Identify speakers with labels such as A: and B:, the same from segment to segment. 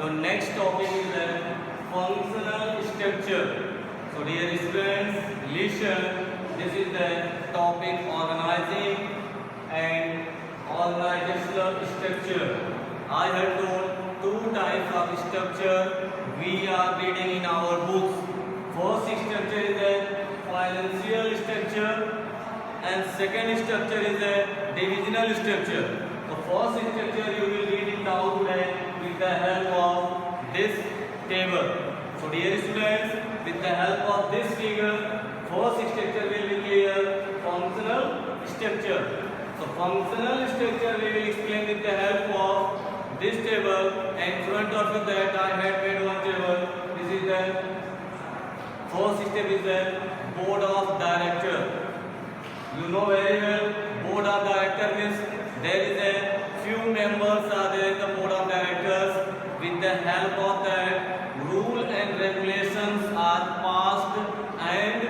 A: The next topic is the functional structure. So dear students, listen. This is the topic organizing and organizational structure. I have told two types of structure we are reading in our books. First structure is the financial structure and second structure is the divisional structure. The first structure you will read it down today with the help of this table. So dear students, with the help of this figure, first structure will be clear, functional structure. So functional structure we will explain with the help of this table, and in front of you that I had made one table. This is the first step is the board of director. You know very well, board of director means there is a few members are there in the board of directors. With the help of that, rule and regulations are passed and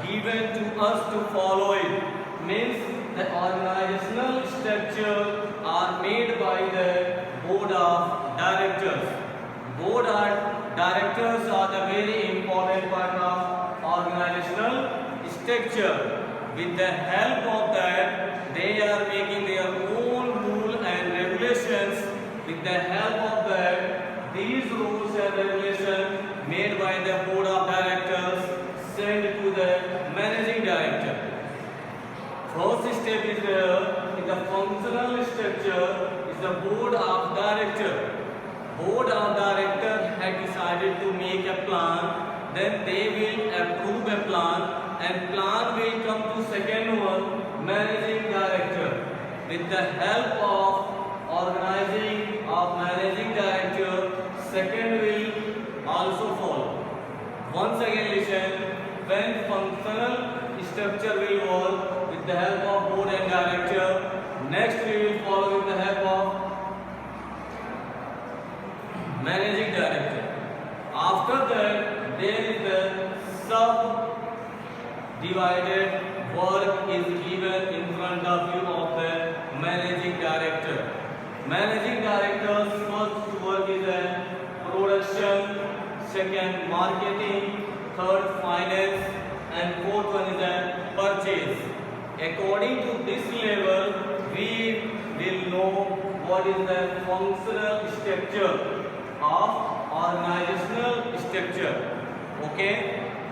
A: given to us to follow it. Means the organizational structure are made by the board of directors. Board of directors are the very important part of organizational structure. With the help of that, they are making their own rule and regulations. With the help of that, these rules and regulations made by the board of directors sent to the managing director. First step is in the functional structure is the board of director. Board of director had decided to make a plan, then they will approve a plan, and plan will come to second one, managing director. With the help of organizing of managing director, second will also follow. Once again listen, when functional structure will work with the help of board and director, next we will follow with the help of managing director. After that, there is the sub-divided work is given in front of you of the managing director. Managing director's first work is a production, second marketing, third finance, and fourth one is a purchase. According to this level, we will know what is the functional structure of organizational structure. Okay,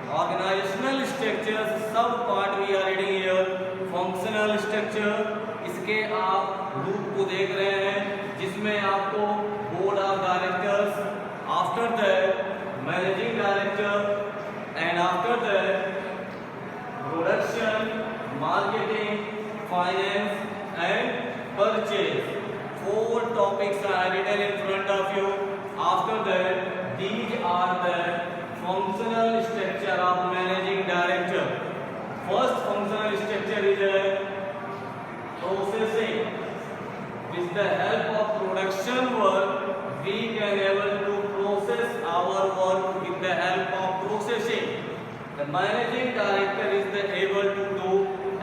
A: organizational structure सब part we are reading here. Functional structure इसके आप रूप को देख रहे हैं जिसमें आपको board of directors, after that managing director, and after that production, marketing, finance and purchase. Four topics are written in front of you. After that, these are the functional structure of managing director. First functional structure is a processing. With the help of production work, we can able to process our work with the help of processing. The managing director is the able to do,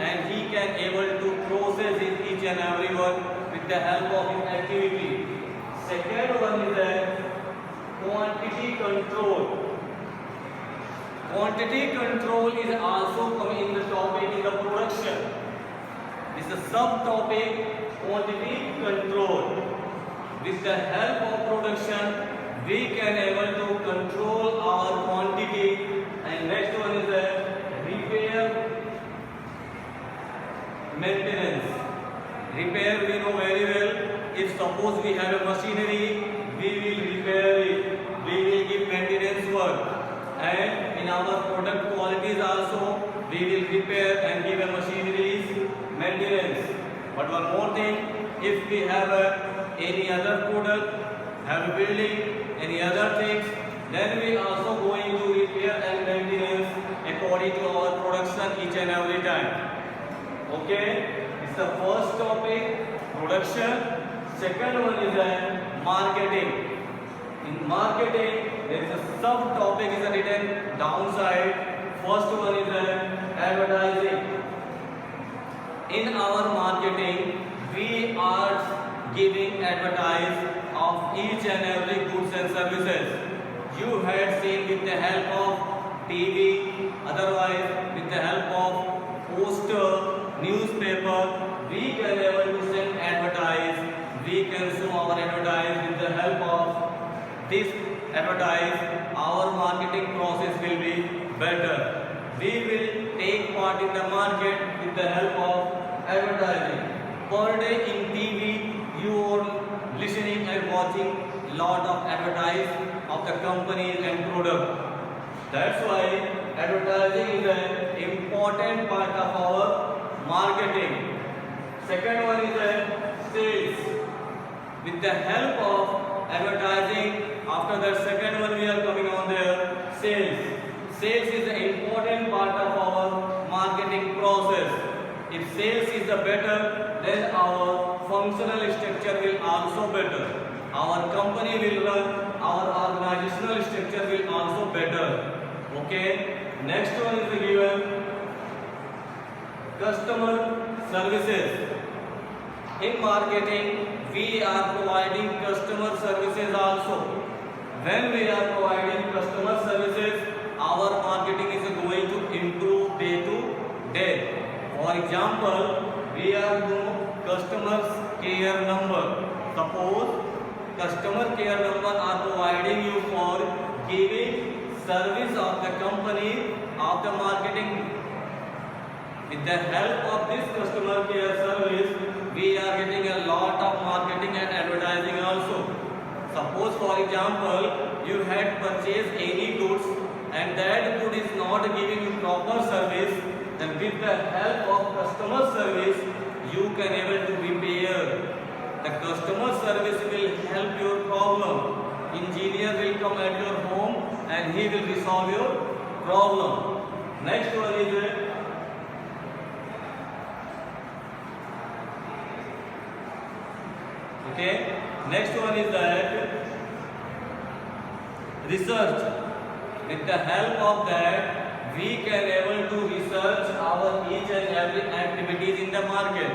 A: and he can able to process each and every work with the help of his activity. Second one is the quantity control. Quantity control is also coming in the topic in the production. This is a subtopic, quantity control. With the help of production, we can able to control our quantity. And next one is the repair, maintenance. Repair we know very well. If suppose we have a machinery, we will repair it. We will give maintenance work. And in our product qualities also, we will repair and give a machineries maintenance. But one more thing, if we have any other product, have a building, any other things, then we also going to repair and maintenance according to our production each and every time. Okay, it's the first topic, production. Second one is marketing. In marketing, there is a subtopic is written downside. First one is advertising. In our marketing, we are giving advertise of each and every goods and services. You had seen with the help of TV, otherwise with the help of poster, newspaper, we can able to send advertise, we can show our advertise with the help of this advertise, our marketing process will be better. We will take part in the market with the help of advertising. Per day in TV, you are listening and watching lot of advertise of the companies and product. That's why advertising is an important part of our marketing. Second one is sales. With the help of advertising, after that second one we are coming on there, sales. Sales is an important part of our marketing process. If sales is the better, then our functional structure will also better. Our company will run, our organizational structure will also better. Okay. Next one is given customer services. In marketing, we are providing customer services also. When we are providing customer services, our marketing is going to improve day to day. For example, we are doing customer care number. Suppose customer care number are providing you for giving service of the company of the marketing. With the help of this customer care service, we are getting a lot of marketing and advertising also. Suppose for example, you had purchased any goods and that good is not giving you proper service, then with the help of customer service, you can able to repair. The customer service will help your problem. Engineer will come at your home and he will resolve your problem. Next one is okay. Next one is that research. With the help of that, we can able to research our each and every activities in the market.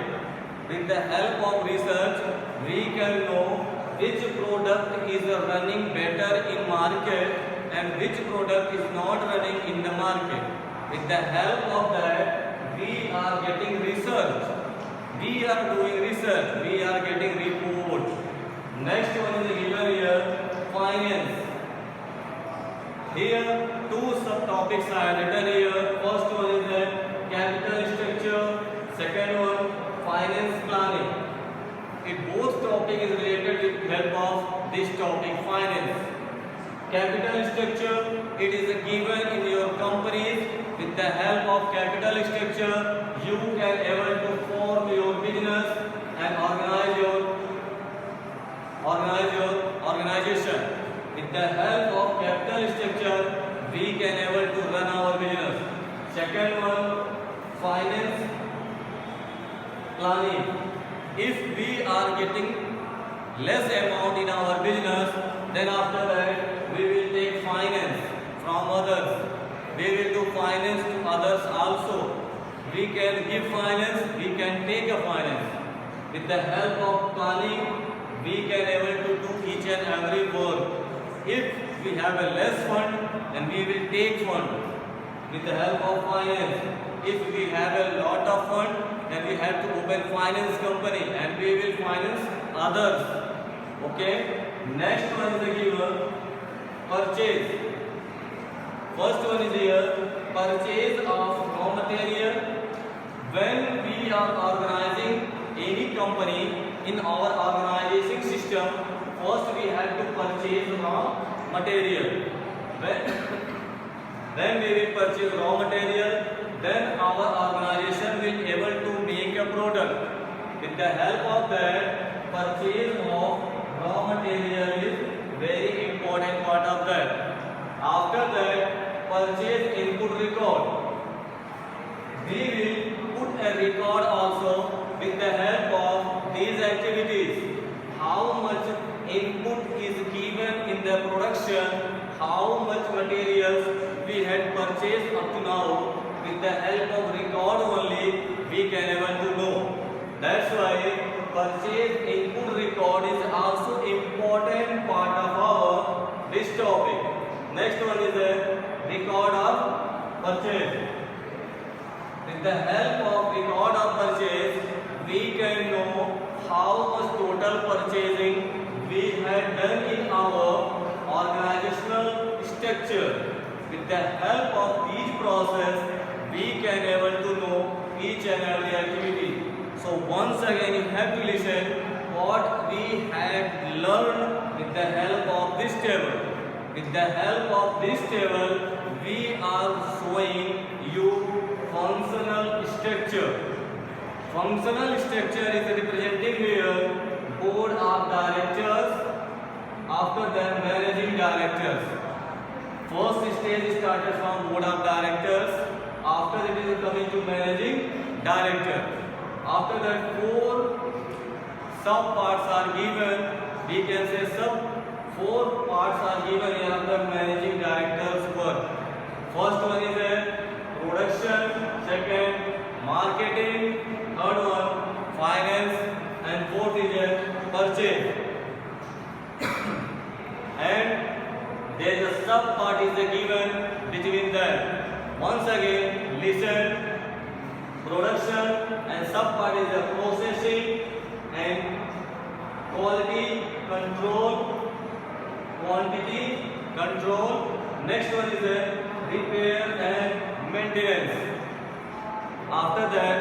A: With the help of research, we can know which product is running better in market and which product is not running in the market. With the help of that, we are getting research. We are doing research. We are getting report. Next one is given here, finance. Here two subtopics are written here. First one is capital structure. Second one, finance planning. It both topic is related with help of this topic, finance. Capital structure, it is given in your companies. With the help of capital structure, you can able to form your business and organize your organization. With the help of capital structure, we can able to run our business. Second one, finance planning. If we are getting less amount in our business, then after that we will take finance from others. We will do finance to others also. We can give finance, we can take a finance. With the help of planning, we can able to do each and every work. If we have a less fund, then we will take fund with the help of finance. If we have a lot of fund, then we have to open finance company and we will finance others. Okay. Next one is given purchase. First one is here, purchase of raw material. When we are organizing any company in our organization system, first we have to purchase raw material. When we will purchase raw material, then our organization will able to make a product. With the help of that, purchase of raw material is very important part of that. After that, purchase input record. We will put a record also with the help of these activities. How much input is given in the production, how much materials we had purchased up to now. With the help of record only, we can able to know. That's why purchase input record is also important part of our this topic. Next one is a record of purchase. With the help of record of purchase, we can know how much total purchasing we had done in our organizational structure. With the help of each process, we can able to know each and every activity. So once again you have to listen what we had learned with the help of this table. With the help of this table, we are showing you functional structure. Functional structure is representing here board of directors, after that managing directors. First stage started from board of directors, after it is coming to managing director. After that 4 sub parts are given. We can say 4 parts are given here of the managing director's work. First one is a production, second marketing, third one finance, and fourth is a purchase. And there is a sub part is given between them. Once again listen. Production and sub part is a processing and quality control, quantity control. Next one is a repair and maintenance. After that,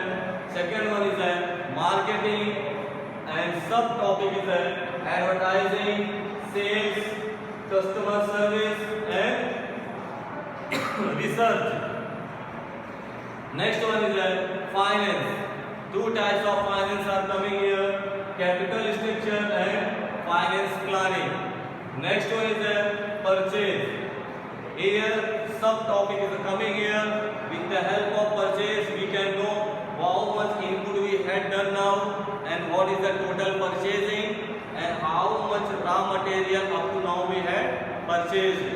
A: second one is a marketing, and subtopic is a advertising, sales, customer service, and research. Next one is a finance. 2 types of finance are coming here: capital structure and finance planning. Next one is a purchase. Here subtopic is coming here. With the help of purchase, we can know how much input we had done now and what is the total purchasing and how much raw material up to now we had purchased.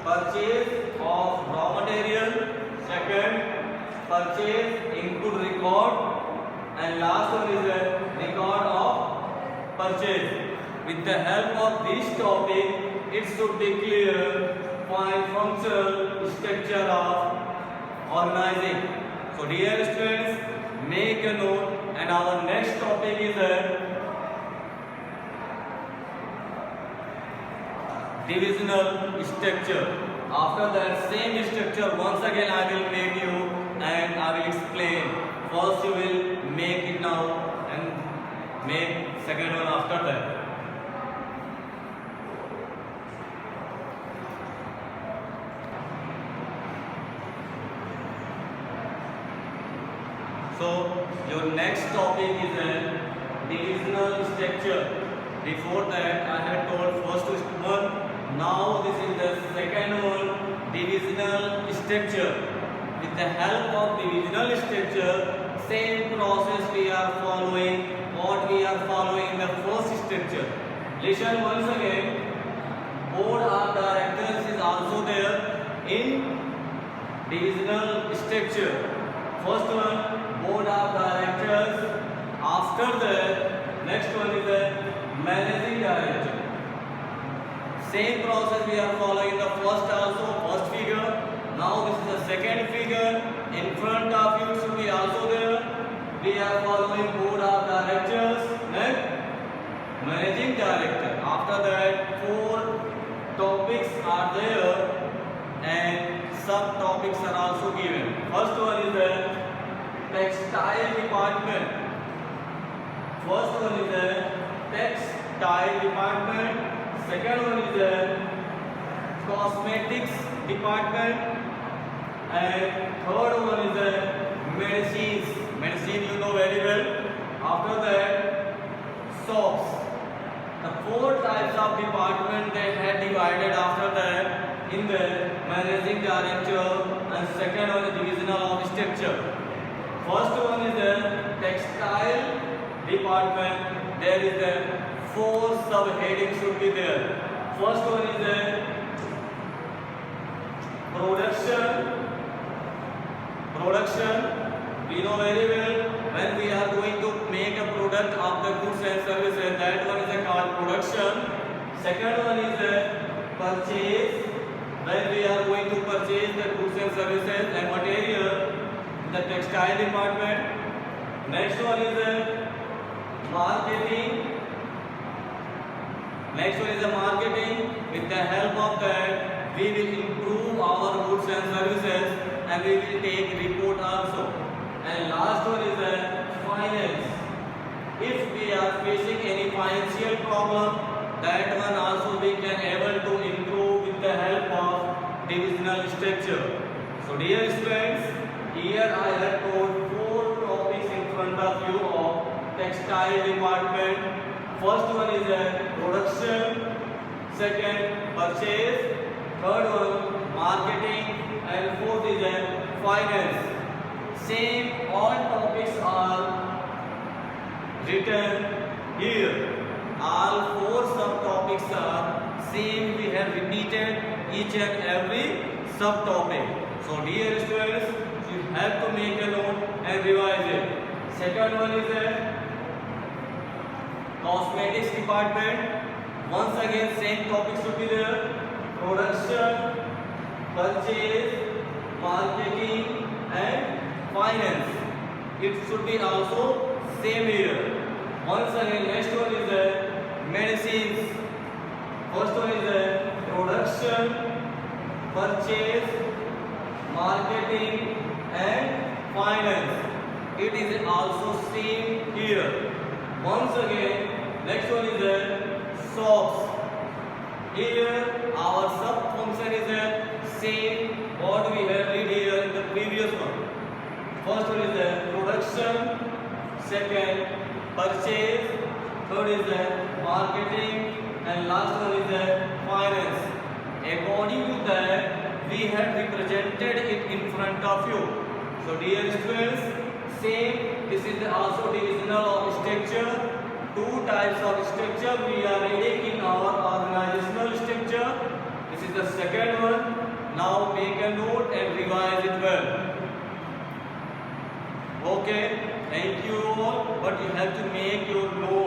A: Purchase of raw material. Second, purchase input record, and last one is a record of purchase. With the help of this topic, it should be clear. Find functional structure of organizing. So dear students, make a note, and our next topic is a divisional structure. After that same structure, once again I will make you and I will explain. First you will make it now and make second one after that. So your next topic is a divisional structure. Before that I had told first one. Now this is the second one, divisional structure. With the help of divisional structure, same process we are following what we are following in the first structure. Listen once again. Board of directors is also there in divisional structure. First one, board of directors. After that, next one is the managing director. Same process we are following in the first also, first figure. Now this is the second figure. In front of you should be also there. We are following board of directors. Next, managing director. After that, 4 topics are there and subtopics are also given. First one is the textile department. First one is the textile department. Second one is the cosmetics department, and third one is the medicines. Medicine you know very well. After that, soaps. The 4 types of department they had divided after that in the managing director, and second one is divisional of structure. First one is the textile department. There is the 4 subheadings should be there. First one is the production. We know very well when we are going to make a product of the goods and services, that one is called production. Second one is purchase, when we are going to purchase the goods and services and material in the textile department. Next one is marketing. Next one is marketing. With the help of that, we will improve our goods and services and we will take report also. And last one is finance. If we are facing any financial problem, that one also we can able to improve with the help of divisional structure. So dear students, here I have told 4 topics in front of you of textile department. First one is production, second purchase, third one marketing, and fourth is finance. Same all topics are written here. All 4 subtopics are same. We have repeated each and every subtopic. So dear students, you have to make a note and revise it. Second one is cosmetics department. Once again same topics should be there: production, purchase, marketing, and finance. It should be also same here. Once again, next one is medicines. First one is production, purchase, marketing, and finance. It is also same here. Once again, next one is shops. Here our sub function is same what we have read here in the previous one. First one is production, second purchase, third is marketing, and last one is finance. According to that, we have represented it in front of you. So dear students, same, this is also divisional of structure. 2 types of structure we are reading in our organizational structure. This is the second one. Now make a note and revise it well. Okay, thank you all, but you have to make your note